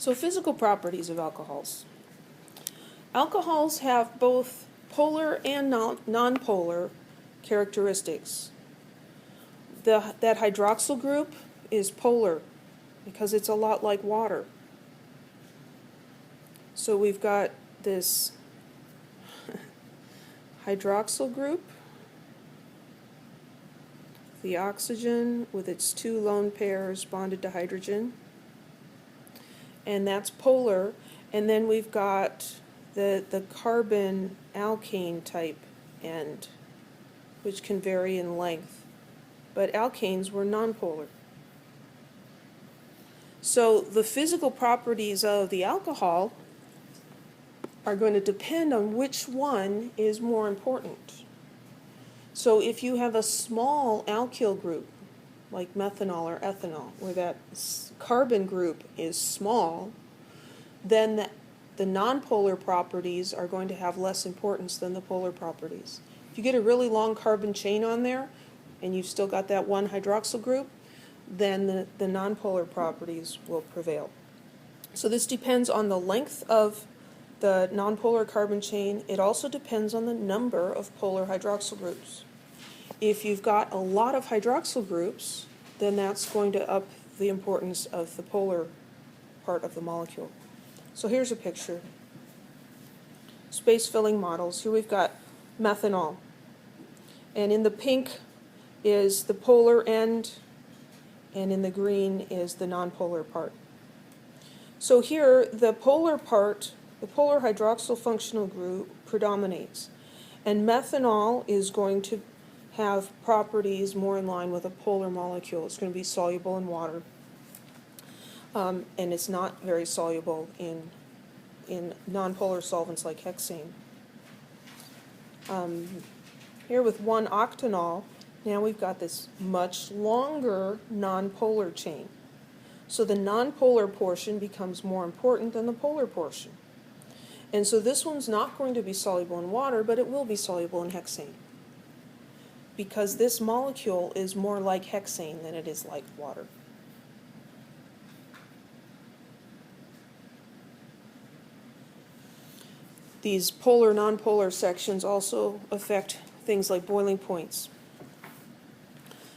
So physical properties of alcohols. Alcohols have both polar and nonpolar characteristics. That hydroxyl group is polar because it's a lot like water. So we've got this hydroxyl group, the oxygen with its two lone pairs bonded to hydrogen, and that's polar. And then we've got the carbon alkane type end, which can vary in length. But alkanes were nonpolar. So the physical properties of the alcohol are going to depend on which one is more important. So if you have a small alkyl group, like methanol or ethanol, where that carbon group is small, then the nonpolar properties are going to have less importance than the polar properties. If you get a really long carbon chain on there, and you've still got that one hydroxyl group, then the nonpolar properties will prevail. So this depends on the length of the nonpolar carbon chain. It also depends on the number of polar hydroxyl groups. If you've got a lot of hydroxyl groups, then that's going to up the importance of the polar part of the molecule. So here's a picture. Space-filling models. Here we've got methanol. And in the pink is the polar end, and in the green is the nonpolar part. So here, the polar part, the polar hydroxyl functional group predominates. And methanol is going to have properties more in line with a polar molecule. It's going to be soluble in water. And it's not very soluble in nonpolar solvents like hexane. Here with 1-octanol, now we've got this much longer nonpolar chain. So the nonpolar portion becomes more important than the polar portion. And so this one's not going to be soluble in water, but it will be soluble in hexane, because this molecule is more like hexane than it is like water. These polar-nonpolar sections also affect things like boiling points.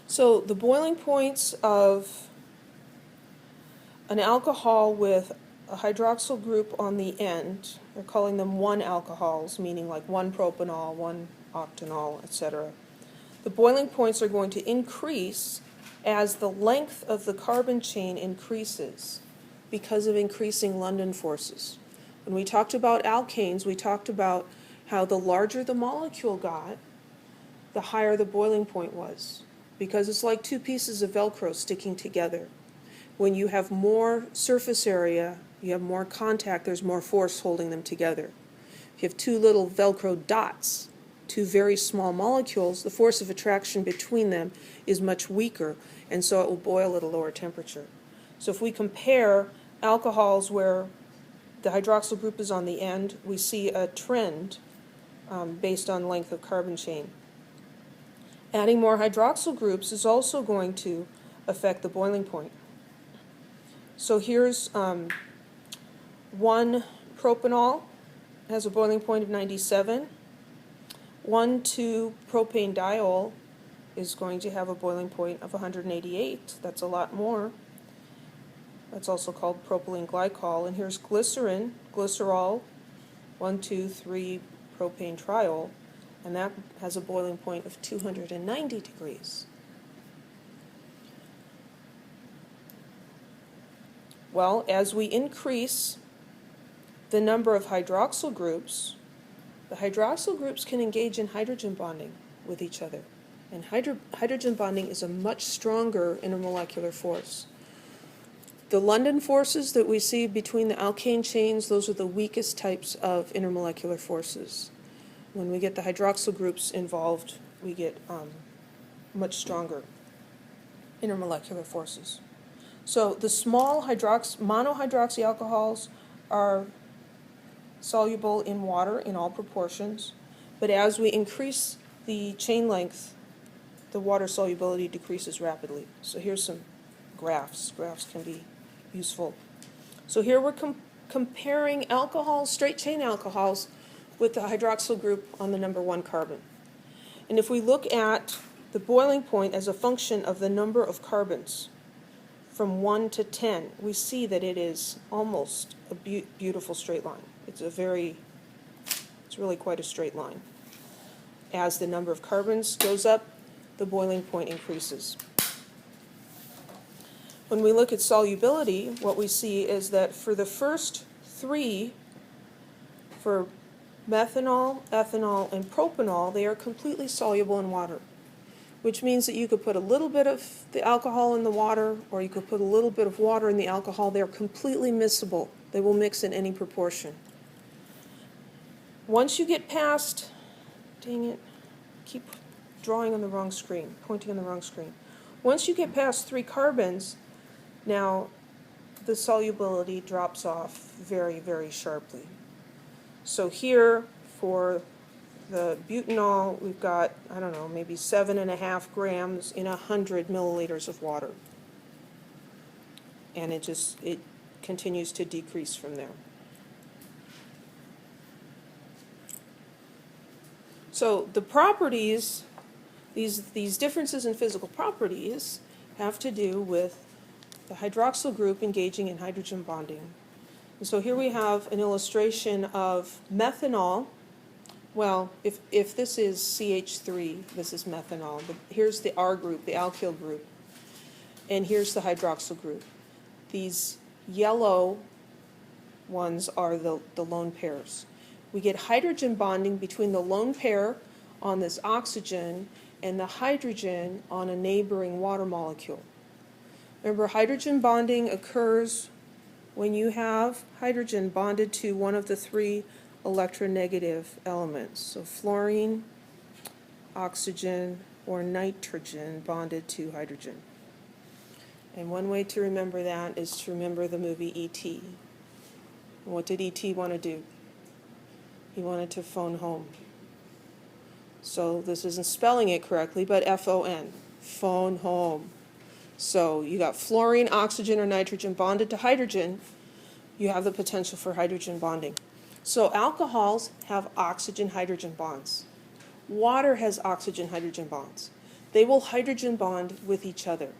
So the boiling points of an alcohol with a hydroxyl group on the end, they're calling them 1-alcohols, meaning like 1-propanol, 1-octanol, etc. The boiling points are going to increase as the length of the carbon chain increases because of increasing London forces. When we talked about alkanes, we talked about how the larger the molecule got, the higher the boiling point was, because it's like two pieces of Velcro sticking together. When you have more surface area, you have more contact, there's more force holding them together. If you have two little Velcro dots, two very small molecules, the force of attraction between them is much weaker, and so it will boil at a lower temperature. So if we compare alcohols where the hydroxyl group is on the end, we see a trend based on length of carbon chain. Adding more hydroxyl groups is also going to affect the boiling point. So here's 1-propanol has a boiling point of 97. 1,2-propane diol is going to have a boiling point of 188. That's a lot more. That's also called propylene glycol. And here's glycerin, glycerol, 1,2,3-propane triol, and that has a boiling point of 290 degrees. Well, as we increase the number of hydroxyl groups, the hydroxyl groups can engage in hydrogen bonding with each other. And hydrogen bonding is a much stronger intermolecular force. The London forces that we see between the alkane chains, those are the weakest types of intermolecular forces. When we get the hydroxyl groups involved, we get much stronger intermolecular forces. So the small monohydroxy alcohols are soluble in water in all proportions, but as we increase the chain length, the water solubility decreases rapidly. So here's some graphs. Graphs can be useful. So here we're comparing alcohols, straight chain alcohols, with the hydroxyl group on the number 1 carbon. And if we look at the boiling point as a function of the number of carbons from 1 to 10, we see that it is almost a beautiful straight line. It's really quite a straight line. As the number of carbons goes up, the boiling point increases. When we look at solubility, what we see is that for the first 3, for methanol, ethanol, and propanol, they are completely soluble in water, which means that you could put a little bit of the alcohol in the water, or you could put a little bit of water in the alcohol. They are completely miscible. They will mix in any proportion. Once you get past, dang it, keep drawing on the wrong screen, pointing on the wrong screen. Once you get past 3 carbons, now the solubility drops off very, very sharply. So here, for the butanol, we've got, I don't know, maybe 7.5 grams in 100 milliliters of water. And it continues to decrease from there. So the properties, these differences in physical properties, have to do with the hydroxyl group engaging in hydrogen bonding. And so here we have an illustration of methanol. Well, if this is CH3, this is methanol. But here's the R group, the alkyl group. And here's the hydroxyl group. These yellow ones are the lone pairs. We get hydrogen bonding between the lone pair on this oxygen and the hydrogen on a neighboring water molecule. Remember, hydrogen bonding occurs when you have hydrogen bonded to one of the 3 electronegative elements. So fluorine, oxygen, or nitrogen bonded to hydrogen. And one way to remember that is to remember the movie E.T. What did E.T. want to do? He wanted to phone home. So this isn't spelling it correctly, but F-O-N, phone home. So you got fluorine, oxygen, or nitrogen bonded to hydrogen, you have the potential for hydrogen bonding. So alcohols have oxygen-hydrogen bonds. Water has oxygen-hydrogen bonds. They will hydrogen bond with each other.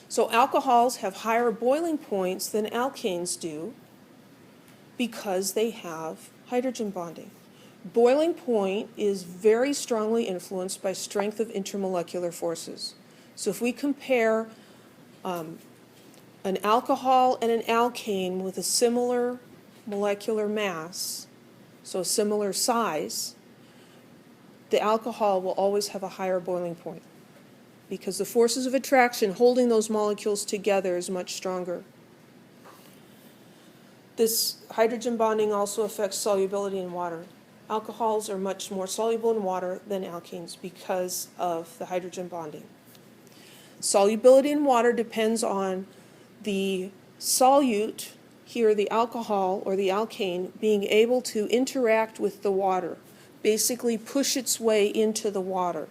So alcohols have higher boiling points than alkanes do because they have hydrogen bonding. Boiling point is very strongly influenced by strength of intermolecular forces. So if we compare an alcohol and an alkane with a similar molecular mass, so a similar size, the alcohol will always have a higher boiling point because the forces of attraction holding those molecules together is much stronger. This hydrogen bonding also affects solubility in water. Alcohols are much more soluble in water than alkanes because of the hydrogen bonding. Solubility in water depends on the solute, here the alcohol or the alkane, being able to interact with the water, basically push its way into the water.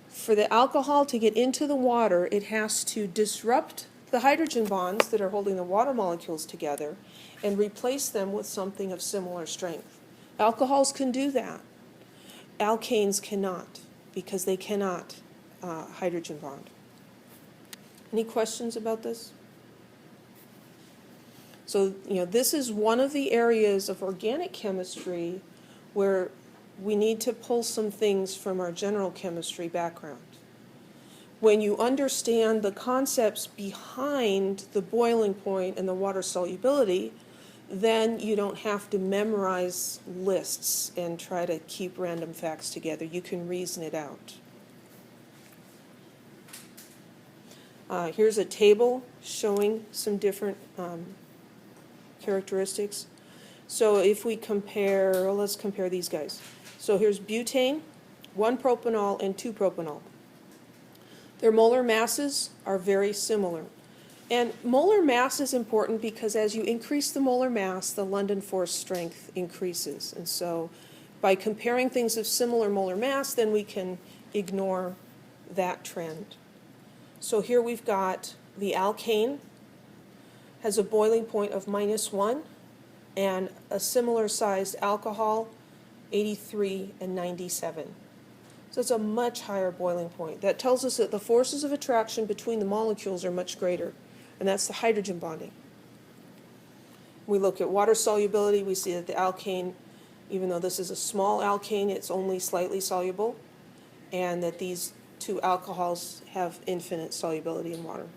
For the alcohol to get into the water, it has to disrupt the hydrogen bonds that are holding the water molecules together and replace them with something of similar strength. Alcohols can do that. Alkanes cannot because they cannot hydrogen bond. Any questions about this? So, this is one of the areas of organic chemistry where we need to pull some things from our general chemistry background. When you understand the concepts behind the boiling point and the water solubility, then you don't have to memorize lists and try to keep random facts together. You can reason it out. Here's a table showing some different characteristics. So if we compare, let's compare these guys. So here's butane, 1 propanol and 2 propanol. Their molar masses are very similar. And molar mass is important because as you increase the molar mass, the London force strength increases. And so by comparing things of similar molar mass, then we can ignore that trend. So here we've got the alkane has a boiling point of -1, and a similar sized alcohol, 83 and 97. So it's a much higher boiling point. That tells us that the forces of attraction between the molecules are much greater, and that's the hydrogen bonding. We look at water solubility, we see that the alkane, even though this is a small alkane, it's only slightly soluble, and that these two alcohols have infinite solubility in water.